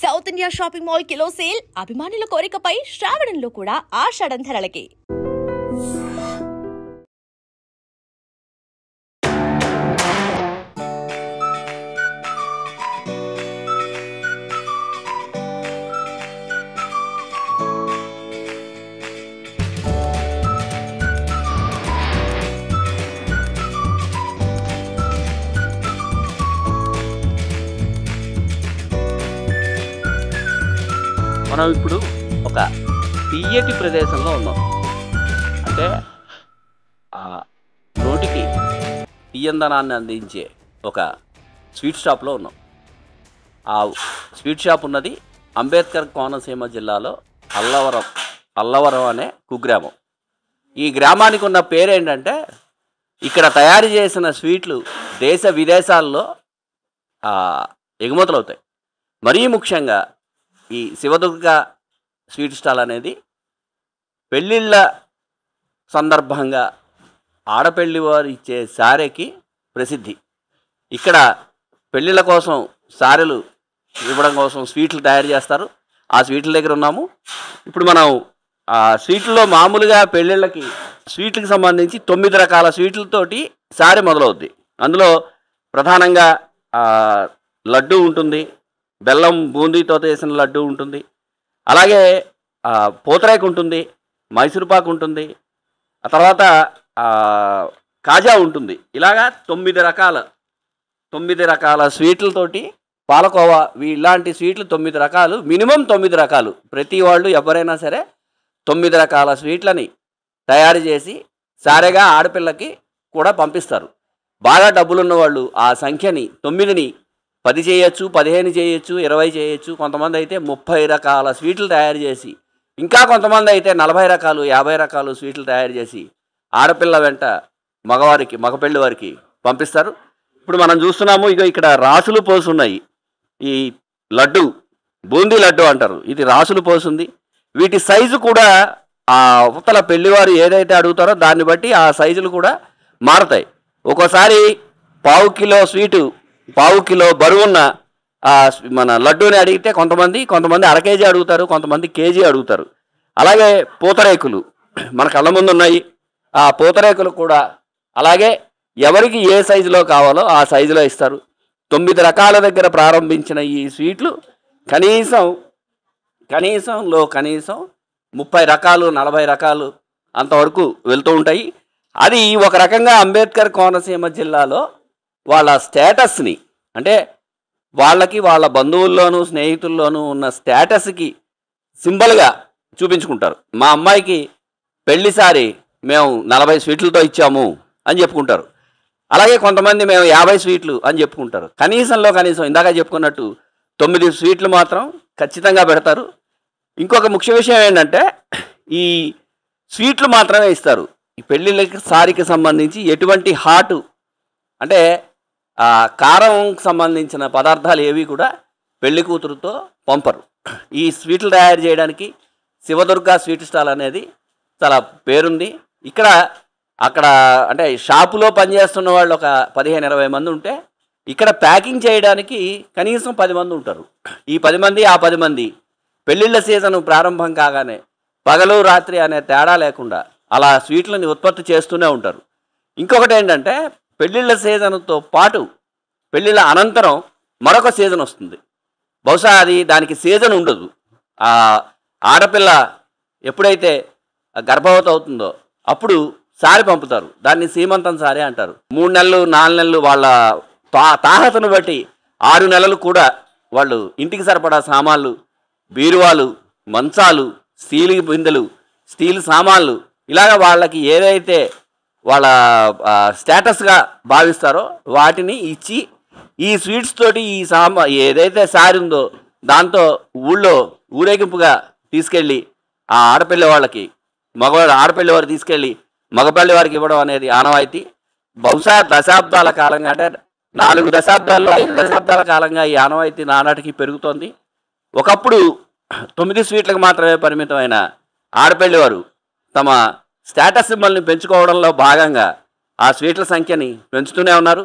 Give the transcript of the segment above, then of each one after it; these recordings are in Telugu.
South India shopping mall kilo sale అభిమానుల కోరికపై శ్రావణంలో కూడా ఆషాఢం ధరలకి. మనం ఇప్పుడు ఒక తీయటి ప్రదేశంలో ఉన్నాం. అంటే నోటికి తీయందనాన్ని అందించే ఒక స్వీట్ షాప్లో ఉన్నాం. ఆ స్వీట్ షాప్ ఉన్నది అంబేద్కర్ కోనసీమ జిల్లాలో అల్లవరం అనే కుగ్రామం. ఈ గ్రామానికి ఉన్న పేరేంటంటే ఇక్కడ తయారు చేసిన స్వీట్లు దేశ విదేశాల్లో ఎగుమతులు అవుతాయి. మరీ ముఖ్యంగా ఈ శివదుర్గ స్వీట్ స్టాల్ అనేది పెళ్ళిళ్ళ సందర్భంగా ఆడపెళ్లి వారు ఇచ్చే సారెకి ప్రసిద్ధి. ఇక్కడ పెళ్ళిళ్ళ కోసం సారెలు ఇవ్వడం కోసం స్వీట్లు తయారు చేస్తారు. ఆ స్వీట్ల దగ్గర ఉన్నాము. ఇప్పుడు మనం ఆ స్వీట్లలో మామూలుగా పెళ్ళిళ్ళకి స్వీట్లకు సంబంధించి 9 రకాల స్వీట్లతోటి సారె మొదలవుద్ది. అందులో ప్రధానంగా లడ్డు ఉంటుంది, బెల్లం బూందీతో చేసిన లడ్డు ఉంటుంది, అలాగే పూతరేకు ఉంటుంది, మైసూరుపాకు ఉంటుంది, ఆ తర్వాత కాజా ఉంటుంది. ఇలాగా 9 రకాల స్వీట్లతోటి పాలకోవా ఇలాంటి స్వీట్లు 9 రకాలు, మినిమం 9 రకాలు. ప్రతి వాళ్ళు ఎవరైనా సరే 9 రకాల స్వీట్లని తయారు చేసి సారెగా ఆడపిల్లకి కూడా పంపిస్తారు. బాగా డబ్బులున్న వాళ్ళు ఆ సంఖ్యని 9ని 10 చేయొచ్చు, 15 చేయొచ్చు, 20 చేయొచ్చు. కొంతమంది అయితే 30 రకాల స్వీట్లు తయారు చేసి, ఇంకా కొంతమంది అయితే 40 రకాలు 50 రకాలు స్వీట్లు తయారు చేసి ఆడపిల్ల వెంట మగపెళ్లి వారికి పంపిస్తారు. ఇప్పుడు మనం చూస్తున్నాము, ఇక్కడ రాసులు పోసున్నాయి. ఈ లడ్డు బూందీ లడ్డు అంటారు, ఇది రాసులు పోసుంది. వీటి సైజు కూడా ఆ అవతల పెళ్లివారు ఏదైతే అడుగుతారో దాన్ని బట్టి ఆ సైజులు కూడా మారుతాయి. ఒక్కోసారి పావు కిలో బరువున్న మన లడ్డూని అడిగితే కొంతమంది అర కేజీ అడుగుతారు, కొంతమంది కేజీ అడుగుతారు. అలాగే పూతరేకులు మన కళ్ళ ముందు ఉన్నాయి. ఆ పూతరేకులు కూడా అలాగే ఎవరికి ఏ సైజులో కావాలో ఆ సైజులో ఇస్తారు. 9 రకాల దగ్గర ప్రారంభించిన ఈ స్వీట్లు కనీసం 30 రకాలు 40 రకాలు అంతవరకు వెళ్తూ ఉంటాయి. అది ఒక రకంగా అంబేద్కర్ కోనసీమ జిల్లాలో వాళ్ళ స్టేటస్ని, అంటే వాళ్ళ బంధువుల్లోనూ స్నేహితుల్లోనూ ఉన్న స్టేటస్కి సింబల్గా చూపించుకుంటారు. మా అమ్మాయికి పెళ్లిసారి మేము 40 స్వీట్లతో ఇచ్చాము అని చెప్పుకుంటారు. అలాగే కొంతమంది మేము 50 స్వీట్లు అని చెప్పుకుంటారు. కనీసం ఇందాక చెప్పుకున్నట్టు 9 స్వీట్లు మాత్రం ఖచ్చితంగా పెడతారు. ఇంకొక ముఖ్య విషయం ఏంటంటే ఈ స్వీట్లు మాత్రమే ఇస్తారు. ఈ పెళ్ళిళ్ళకి సారికి సంబంధించి ఎటువంటి హాటు అంటే కారం సంబంధించిన పదార్థాలు ఏవి కూడా పెళ్లి కూతురుతో పంపరు. ఈ స్వీట్లు తయారు చేయడానికి శివదుర్గ స్వీట్ స్టాల్ అనేది చాలా పేరుంది. అక్కడ అంటే షాపులో పనిచేస్తున్న వాళ్ళు ఒక 15-20 మంది ఉంటే, ఇక్కడ ప్యాకింగ్ చేయడానికి కనీసం 10 మంది ఉంటారు. ఈ 10 మంది 10 మంది పెళ్ళిళ్ళ సీజన్ ప్రారంభం కాగానే పగలు రాత్రి అనే తేడా లేకుండా అలా స్వీట్లని ఉత్పత్తి చేస్తూనే ఉంటారు. ఇంకొకటి ఏంటంటే పెళ్ళిళ్ళ సీజన్తో పాటు పెళ్ళిళ్ళ అనంతరం మరొక సీజన్ వస్తుంది. బహుశా దానికి సీజన్ ఉండదు. ఆడపిల్ల ఎప్పుడైతే గర్భవతి అవుతుందో అప్పుడు సారి పంపుతారు. దాన్ని సీమంతం సారి అంటారు. 3 నెలలు 4 నెలలు వాళ్ళ తాహతను బట్టి 6 నెలలు కూడా వాళ్ళు ఇంటికి సరిపడా సామాన్లు, బీరువాలు, మంచాలు, స్టీల్ బిందెలు, స్టీల్ సామాన్లు, ఇలాగ వాళ్ళకి ఏదైతే వాళ్ళ స్టేటస్గా భావిస్తారో వాటిని ఇచ్చి ఈ స్వీట్స్ తోటి ఏదైతే సారీ ఉందో దాంతో ఊరేగింపుగా తీసుకెళ్ళి ఆ ఆడపిల్లి వారు తీసుకెళ్ళి మగపల్లి వారికి ఇవ్వడం అనేది ఆనవాయితీ. బహుశా దశాబ్దాల కాలంగా, అంటే 4 దశాబ్దాల్లో 5 దశాబ్దాల కాలంగా ఈ ఆనవాయితీ నానాటికి పెరుగుతోంది. ఒకప్పుడు 9 స్వీట్లకు మాత్రమే పరిమితమైన ఆడపెళ్లి వారు తమ స్టేటస్ సింబల్ని పెంచుకోవడంలో భాగంగా ఆ స్వీట్ల సంఖ్యని పెంచుతూనే ఉన్నారు.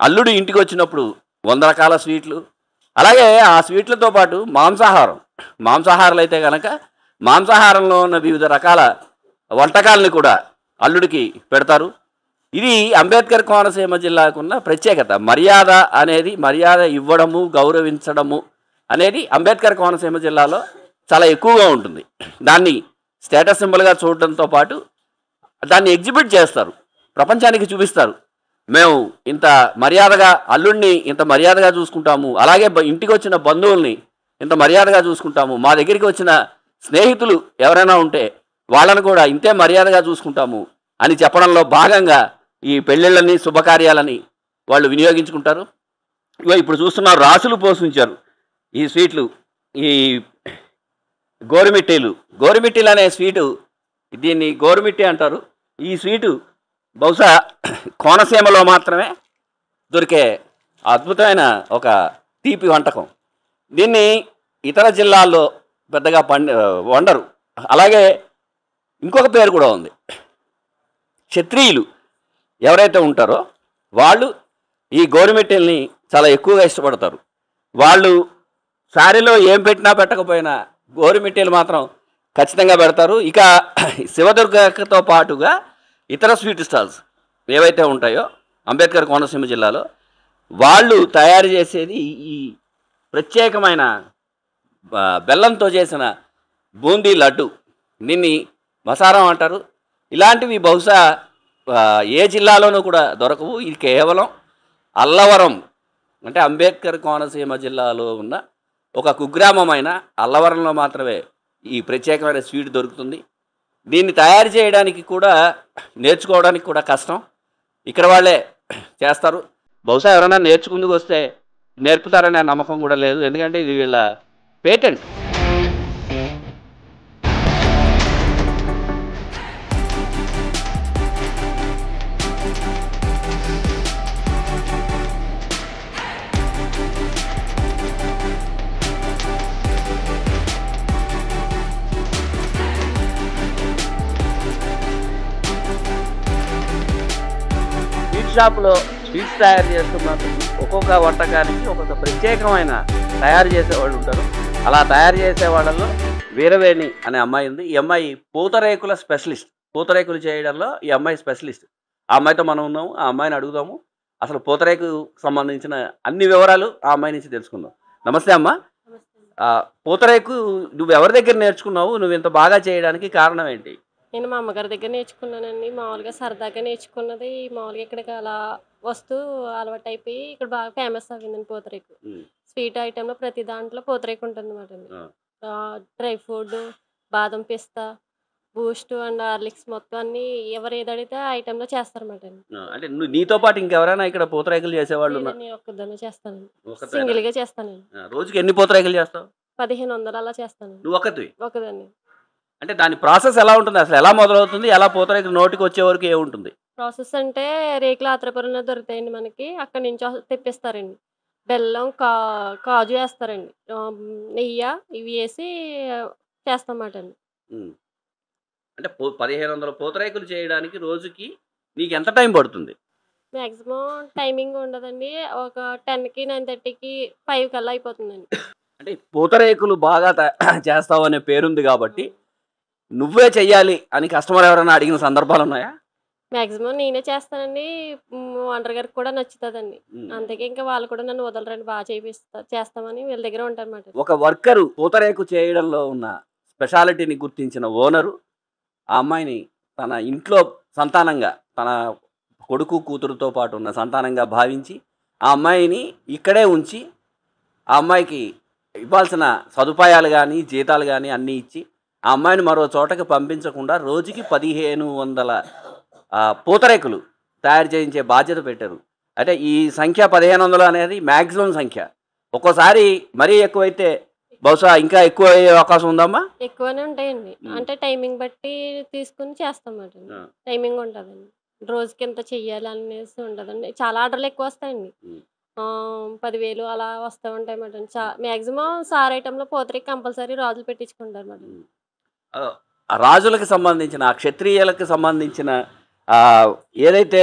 అల్లుడు ఇంటికి వచ్చినప్పుడు 100 రకాల స్వీట్లు, అలాగే ఆ స్వీట్లతో పాటు మాంసాహారాలు అయితే కనుక మాంసాహారంలో ఉన్న వివిధ రకాల వంటకాలని కూడా అల్లుడికి పెడతారు. ఇది అంబేద్కర్ కోనసీమ జిల్లాకున్న ప్రత్యేకత. మర్యాద ఇవ్వడము, గౌరవించడము అనేది అంబేద్కర్ కోనసీమ జిల్లాలో చాలా ఎక్కువగా ఉంటుంది. దాన్ని స్టేటస్ సింబల్గా చూడటంతో పాటు దాన్ని ఎగ్జిబిట్ చేస్తారు, ప్రపంచానికి చూపిస్తారు. మేము ఇంత మర్యాదగా అల్లుడిని ఇంత మర్యాదగా చూసుకుంటాము, అలాగే ఇంటికి వచ్చిన బంధువుల్ని ఇంత మర్యాదగా చూసుకుంటాము, మా దగ్గరికి వచ్చిన స్నేహితులు ఎవరైనా ఉంటే వాళ్ళని కూడా ఇంతే మర్యాదగా చూసుకుంటాము అని చెప్పడంలో భాగంగా ఈ పెళ్ళిళ్ళని, శుభకార్యాలని వాళ్ళు వినియోగించుకుంటారు. ఇప్పుడు చూస్తున్నారు, రాసులు పోషించారు ఈ స్వీట్లు. ఈ గోరుమిట్టీలు అనే స్వీటు, దీన్ని గోరుమిట్టి అంటారు. ఈ స్వీటు బహుశా కోనసీమలో మాత్రమే దొరికే అద్భుతమైన ఒక తీపి వంటకం. దీన్ని ఇతర జిల్లాల్లో పెద్దగా వండరు. అలాగే ఇంకొక పేరు కూడా ఉంది. క్షత్రియులు ఎవరైతే ఉంటారో వాళ్ళు ఈ గోరుమిట్టెల్ని చాలా ఎక్కువగా ఇష్టపడతారు. వాళ్ళు సారీలో ఏం పెట్టినా పెట్టకపోయినా గోరుమిట్టెలు మాత్రం ఖచ్చితంగా పెడతారు. ఇక శివదుర్గతో పాటుగా ఇతర స్వీట్ స్టాల్స్ ఏవైతే ఉంటాయో అంబేద్కర్ కోనసీమ జిల్లాలో వాళ్ళు తయారు చేసేది ఈ ప్రత్యేకమైన బెల్లంతో చేసిన బూందీ లడ్డు. దీన్ని మసారం అంటారు. ఇలాంటివి బహుశా ఏ జిల్లాలోనూ కూడా దొరకవు. ఇది కేవలం అల్లవరం, అంటే అంబేద్కర్ కోనసీమ జిల్లాలో ఉన్న ఒక కుగ్రామమైన అల్లవరంలో మాత్రమే ఈ ప్రత్యేకమైన స్వీట్ దొరుకుతుంది. దీన్ని తయారు చేయడానికి కూడా, నేర్చుకోవడానికి కూడా కష్టం. ఇక్కడ వాళ్ళే చేస్తారు. బహుశా ఎవరైనా నేర్చుకుందుకు వస్తే నేర్పుతారనే నమ్మకం కూడా లేదు, ఎందుకంటే ఇది వీళ్ళ పేటెంట్. షాప్లో స్వీట్స్ తయారు చేస్తున్నప్పుడు ఒక్కొక్క వంటకానికి ఒక్కొక్క ప్రత్యేకమైన తయారు చేసేవాళ్ళు ఉంటారు. అలా తయారు చేసే వాళ్ళల్లో వీరవేణి అనే అమ్మాయి ఉంది. ఈ అమ్మాయి పూతరేకుల స్పెషలిస్ట్. పూతరేకులు చేయడంలో ఈ అమ్మాయి స్పెషలిస్ట్. ఆ అమ్మాయితో మనం ఉన్నాము. ఆ అమ్మాయిని అడుగుదాము, అసలు పూతరేకు సంబంధించిన అన్ని వివరాలు ఆ అమ్మాయి నుంచి తెలుసుకుందాం. నమస్తే అమ్మ. పూతరేకు నువ్వు ఎవరి దగ్గర నేర్చుకున్నావు? నువ్వు ఇంత బాగా చేయడానికి కారణం ఏంటి? నేను మా అమ్మగారి దగ్గర నేర్చుకున్నానండి. మామూలుగా సరదాగా నేర్చుకున్నది. మామూలుగా ఇక్కడికి అలా వస్తూ అలవాటు అయిపోయి ఇక్కడ బాగా ఫేమస్ అయిందండి పూతరేకు. స్వీట్ ఐటెంలో ప్రతి దాంట్లో పూతరేకు ఉంటుంది అనమాట అండి. డ్రై ఫ్రూట్, బాదం పిస్తా, బూస్ట్ అండ్ హార్లిక్స్ మొత్తం అన్ని ఎవరు ఏది అడిగితే ఆ ఐటెంలో చేస్తారన్నమాట అండి. అంటే నీతో పాటు ఇంకెవరైనా ఇక్కడ పూతరేకులు చేసేవాళ్ళు? నేను ఒక్కదాన్ని చేస్తానండి, సింగిల్గా చేస్తానండి. రోజుకి ఎన్ని పూతరేకులు చేస్తావు? 1500 అలా చేస్తాను. నువ్వు ఒకదాన్ని. అంటే దాని ప్రాసెస్ ఎలా ఉంటుంది? అసలు ఎలా మొదలవుతుంది? ఎలా పూతరేకు నోటికి వచ్చే వరకు ఏముంటుంది ప్రాసెస్ అంటే? రేకులు ఆత్రపురంలో దొరుకుతాయండి మనకి, అక్కడి నుంచి తెప్పిస్తారండి. బెల్లం, కాజు వేస్తారండి, నెయ్యి ఇవి వేసి చేస్తామాట అండి. అంటే 1500 పూతరేకులు చేయడానికి రోజుకి నీకు ఎంత టైం పడుతుంది? మ్యాక్సిమం టైమింగ్ ఉండదండి. ఒక 10కి 9:30కి 5 కల్లా అయిపోతుందండి. అంటే పూతరేకులు బాగా చేస్తావు అనే పేరుంది కాబట్టి నువ్వే చెయ్యాలి అని కస్టమర్ ఎవరైనా అడిగిన సందర్భాలు ఉన్నాయా? మ్యాక్సిమం నేనే చేస్తానండి. ఓనర్ గారికి కూడా నచ్చుతుందండి. అందుకే ఇంకా వాళ్ళు కూడా నన్ను వదలరండి, బాగా చేస్తామని వీళ్ళ దగ్గర ఉంటారన్నమాట. ఒక వర్కరు పూతరేకు చేయడంలో ఉన్న స్పెషాలిటీని గుర్తించిన ఓనరు ఆ అమ్మాయిని తన ఇంట్లో సంతానంగా, తన కొడుకు కూతురుతో పాటు ఉన్న సంతానంగా భావించి ఆ అమ్మాయిని ఇక్కడే ఉంచి ఆ అమ్మాయికి ఇవ్వాల్సిన సదుపాయాలు కానీ జీతాలు కానీ అన్నీ ఇచ్చి ఆ అమ్మాయిని మరో చోటకి పంపించకుండా రోజుకి 1500 పూతరేకులు తయారు చేయించే బాధ్యత పెట్టారు. అంటే ఈ సంఖ్య 1500 అనేది మ్యాక్సిమం సంఖ్య. ఒక్కోసారి మరీ ఎక్కువైతే బహుశా ఇంకా ఎక్కువ అయ్యే అవకాశం ఉందమ్మా? ఎక్కువనే ఉంటాయండి. అంటే టైమింగ్ బట్టి తీసుకుని చేస్తాం. టైమింగ్ ఉంటుందండి. రోజుకి ఎంత చెయ్యాలి అనేసి ఉండదండి. చాలా ఆర్డర్లు ఎక్కువ వస్తాయండి. 10,000 అలా వస్తూ ఉంటాయి అన్నమాట. మ్యాక్సిమం సార్ ఐటెంలో పూతరేకు కంపల్సరీ రాజులు పెట్టించుకుంటారు అన్నమాట. రాజులకు సంబంధించిన, క్షత్రియులకు సంబంధించిన ఏదైతే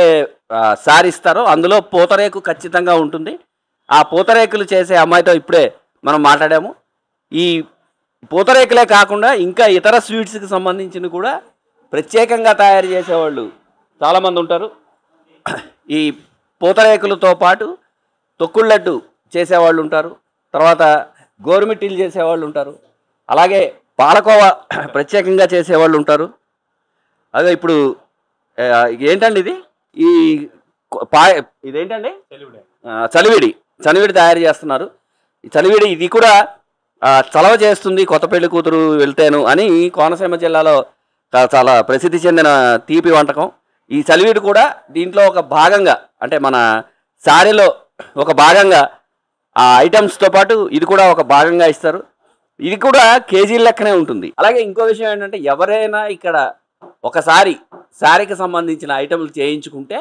సారిస్తారో అందులో పూతరేకు ఖచ్చితంగా ఉంటుంది. ఆ పూతరేకులు చేసే అమ్మాయితో ఇప్పుడే మనం మాట్లాడాము. ఈ పూతరేకులే కాకుండా ఇంకా ఇతర స్వీట్స్కి సంబంధించిన కూడా ప్రత్యేకంగా తయారు చేసేవాళ్ళు చాలామంది ఉంటారు. ఈ పూతరేకులతో పాటు తొక్కుడు లడ్డు చేసేవాళ్ళు ఉంటారు, తర్వాత గోరుమిట్టీలు చేసేవాళ్ళు ఉంటారు, అలాగే పాలకోవా ప్రత్యేకంగా చేసేవాళ్ళు ఉంటారు. అదే ఇప్పుడు ఏంటండి ఇది ఈ ఇదేంటండి చలివిడి తయారు చేస్తున్నారు. ఈ చలివిడి ఇది కూడా చలవ చేస్తుంది కొత్త పెళ్లి కూతురు వెళ్తేను అని కోనసీమ జిల్లాలో చాలా ప్రసిద్ధి చెందిన తీపి వంటకం. ఈ చలివిడి కూడా దీంట్లో ఒక భాగంగా, అంటే మన సారీలో ఒక భాగంగా ఆ ఐటమ్స్తో పాటు ఇది కూడా ఒక భాగంగా ఇస్తారు. ఇది కూడా కేజీల లెక్కనే ఉంటుంది. అలాగే ఇంకో విషయం ఏంటంటే, ఎవరైనా ఇక్కడ ఒకసారి శారీకి సంబంధించిన ఐటమ్లు చేయించుకుంటే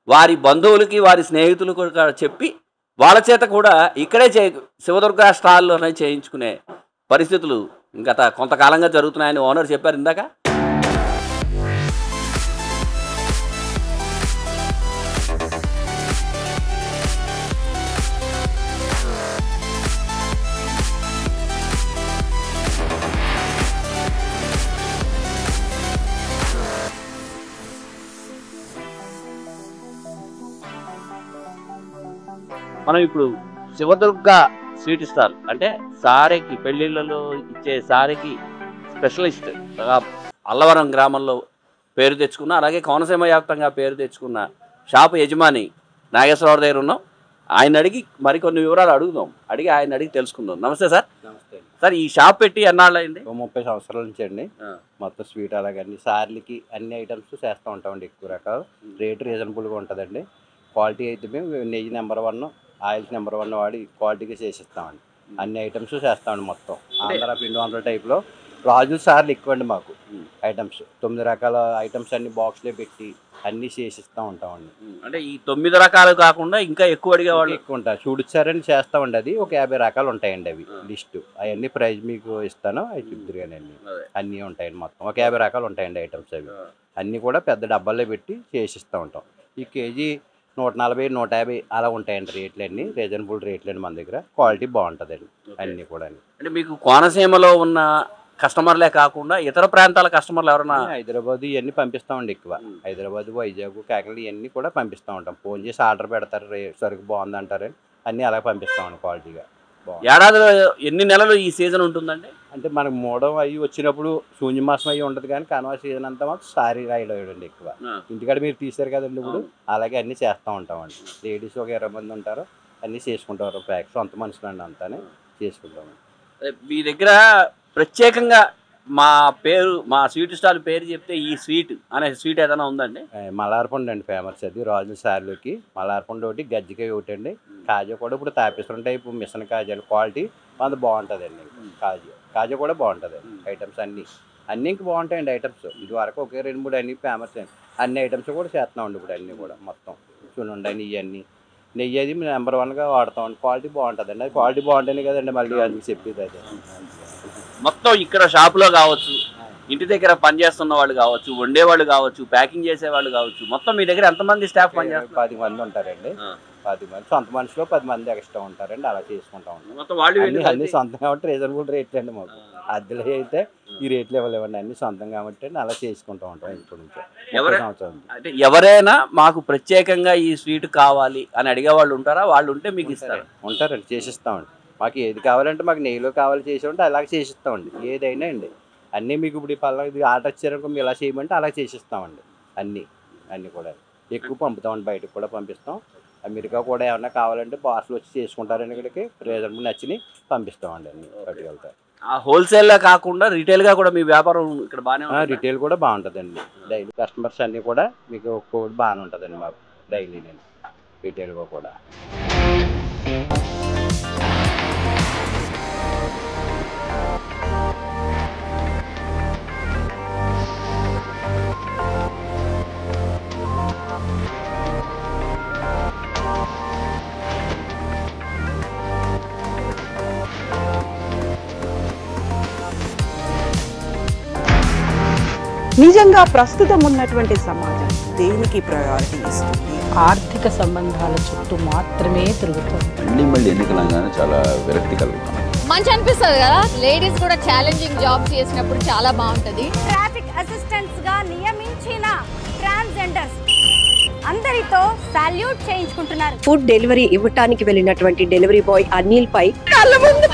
వారి బంధువులకి వారి స్నేహితులకు కూడా చెప్పి వాళ్ళ చేత కూడా ఇక్కడే శివదుర్గ స్టాల్లోనే చేయించుకునే పరిస్థితులు గత కొంతకాలంగా జరుగుతున్నాయని ఓనర్ చెప్పారు ఇందాక. మనం ఇప్పుడు శివదుర్గ స్వీట్ స్టాల్ అంటే సారెకి పెళ్ళిళ్ళలో ఇచ్చే సారెకి స్పెషలిస్ట్ అల్లవరం గ్రామంలో పేరు తెచ్చుకున్న, అలాగే కోనసీమ వ్యాప్తంగా పేరు తెచ్చుకున్న షాపు యజమాని నాగేశ్వరరావు దగ్గర ఉన్నాం. ఆయన అడిగి మరికొన్ని వివరాలు అడిగి ఆయన అడిగి తెలుసుకుందాం. నమస్తే సార్. నమస్తే సార్, ఈ షాప్ పెట్టి ఎన్నాళ్ళు అయింది? 30 సంవత్సరాల నుంచి అండి. మొత్తం స్వీట్ అలాగే అన్ని సార్లకి అన్ని ఐటమ్స్ చేస్తూ ఉంటామండి. ఎక్కువ రకాలు, రేటు రీజనబుల్గా ఉంటుందండి. క్వాలిటీ అయితే మేము నెయ్యి నెంబర్ 1, ఆయిల్స్ నెంబర్ 1 వాడి క్వాలిటీగా చేసిస్తామండి. అన్ని ఐటమ్స్ చేస్తామండి. మొత్తం ఆంధ్ర పిండి వంటల టైప్లో రాజు సార్లు ఎక్కువ అండి మాకు. ఐటమ్స్ 9 రకాల ఐటమ్స్ అన్ని బాక్స్లో పెట్టి అన్నీ చేసిస్తూ ఉంటామండి. అంటే ఈ 9 రకాలు కాకుండా ఇంకా ఎక్కువ అడిగేవాళ్ళు ఎక్కువ ఉంటారు. చూడిచ్చారని చేస్తామండి. అది ఒక 50 రకాలు ఉంటాయండి. అవి లిస్టు అవన్నీ ప్రైజ్ మీకు ఇస్తాను, అవి చెప్తురు కానీ అన్నీ ఉంటాయండి. మొత్తం ఒక 50 రకాలు ఉంటాయండి ఐటమ్స్. అవి అన్నీ కూడా పెద్ద డబ్బాల్లో పెట్టి చేసిస్తూ ఉంటాం. ఈ కేజీ 140, 150 అలా ఉంటాయండి రేట్లు. అన్నీ రీజనబుల్ రేట్లు అండి మన దగ్గర. క్వాలిటీ బాగుంటుందండి అన్నీ కూడా. అంటే మీకు కోనసీమలో ఉన్న కస్టమర్లే కాకుండా ఇతర ప్రాంతాల కస్టమర్లు ఎవరైనా? హైదరాబాద్ ఇవన్నీ పంపిస్తామండి ఎక్కువ. హైదరాబాద్, వైజాగ్, కాకినాడ ఇవన్నీ కూడా పంపిస్తూ ఉంటాం. ఫోన్ చేసి ఆర్డర్ పెడతారు, సరుకు బాగుందంటారని అన్నీ అలా పంపిస్తామండి. క్వాలిటీగా ఏడాదిలో ఎన్ని నెలలు ఈ సీజన్ ఉంటుందండి? అంటే మనకు మూడం అవి వచ్చినప్పుడు శూన్యమాసం అవి ఉండదు, కానీ కనుమ సీజన్ అంతా మాకు సారీ రాయడండి ఎక్కువ. ఇంటికాడ మీరు తీసారు కదండి ఇప్పుడు, అలాగే అన్నీ చేస్తూ ఉంటామండి. లేడీస్ ఒక 20 మంది ఉంటారు, అన్నీ చేసుకుంటారు. ప్యాక్ సొంత మనుషులు అండి, అంతానే చేసుకుంటామండి. మీ దగ్గర ప్రత్యేకంగా మా స్వీట్ స్టాల్ పేరు చెప్తే ఈ స్వీట్ అనే స్వీట్ ఏదైనా ఉందండి? మలార్పండు అండి ఫేమస్. అది రాజు సార్లోకి మలార్పండు ఒకటి, గజ్జికాయ ఒకటి అండి. కాజా కూడా ఇప్పుడు తాపిస్తున్న టైపు మిషన్ కాజా క్వాలిటీ అది బాగుంటుందండి. కాజా కూడా బాగుంటుంది. ఐటమ్స్ అన్నీ ఇంక బాగుంటాయండి ఐటమ్స్. ఇది వరకు ఒకే 2-3 అన్నీ ఫేమస్ అండి. అన్ని ఐటమ్స్ కూడా చేస్తున్నామండి ఇప్పుడు. అన్నీ కూడా మొత్తం చూడండి. నెయ్యి అది నెంబర్ 1గా వాడతామండి. క్వాలిటీ బాగుంటుందండి. అది క్వాలిటీ బాగుంటేనే కదండి మళ్ళీ అందుకు చెప్పేది. అది మొత్తం ఇక్కడ షాపులో కావచ్చు, ఇంటి దగ్గర పనిచేస్తున్న వాళ్ళు కావచ్చు, వండేవాళ్ళు కావచ్చు, ప్యాకింగ్ చేసేవాళ్ళు కావచ్చు, మొత్తం మీ దగ్గర ఎంతమంది స్టాఫ్ పనిచేస్తారు? 10 మంది ఉంటారండి. 10 మంది. సొంత మనుషులు 10 మంది ఎక్స్ట్రా ఉంటారండి. అలా చేసుకుంటా ఉంటాం. మొత్తం వాళ్ళు అన్ని సొంతం కాబట్టి రీజనబుల్ రేట్లు అండి మాకు. అద్దెలు అయితే ఈ రేట్లు ఇవ్వలేవండి. అన్ని సొంతం కాబట్టి అలా చేసుకుంటూ ఉంటాం ఇప్పటి నుంచి. అంటే ఎవరైనా మాకు ప్రత్యేకంగా ఈ స్వీట్ కావాలి అని అడిగే వాళ్ళు ఉంటారా? వాళ్ళు ఉంటే మీకు ఇస్తారు? ఉంటారండి, చేసిస్తామండి. మాకు ఏది కావాలంటే, మాకు నెయ్యిలో కావాలి చేసామంటే అలాగే చేసిస్తామండి. ఏదైనా అండి అన్నీ మీకు ఇప్పుడు ఇది ఆర్డర్ ఇచ్చారనుకో, మీరు ఇలా చేయమంటే అలా చేసిస్తామండి. అన్నీ కూడా ఎక్కువ పంపుతామండి. బయటకు కూడా పంపిస్తాం. అమెరికా కూడా ఏమన్నా కావాలంటే పార్సల్ వచ్చి చేసుకుంటారండి. ఇక్కడికి రీజనబుల్ నచ్చిని పంపిస్తామండి. అన్నీ పట్టుకెళ్తారు. హోల్సేల్గా కాకుండా రిటైల్గా కూడా మీ వ్యాపారం ఇక్కడ బాగానే? రిటైల్ కూడా బాగుంటుందండి. డైలీ కస్టమర్స్ అన్నీ కూడా మీకు కోడ్ బాగానే ఉంటుందండి మాకు డైలీ. నేను రిటైల్గా కూడా నిజంగా ప్రస్తుతం ఉన్నటువంటి సమాజం దేనికి ప్రయారిటీ ఇస్తుంది? ఆర్థిక సంబంధాల చుట్టూ మాత్రమే తిరుగుతుంది. మళ్ళీ ఎన్నికలంగానే చాలా విరక్తి కలుగుతాం. మంచి అనిపిస్తుంది కదా, లేడీస్ కూడా ఛాలెంజింగ్ జాబ్స్ చేసినప్పుడు చాలా బాగుంటది. ట్రాఫిక్ అసిస్టెంట్స్ గా నియమించిన ట్రాన్స్జెండర్స్ అందరితో సాల్యూట్ చేయించుకుంటున్నారు. ఫుడ్ డెలివరీ ఇవ్వటానికి వెళ్ళినటువంటి డెలివరీ బాయ్ అనిల్ పై కళ్ళ ముందు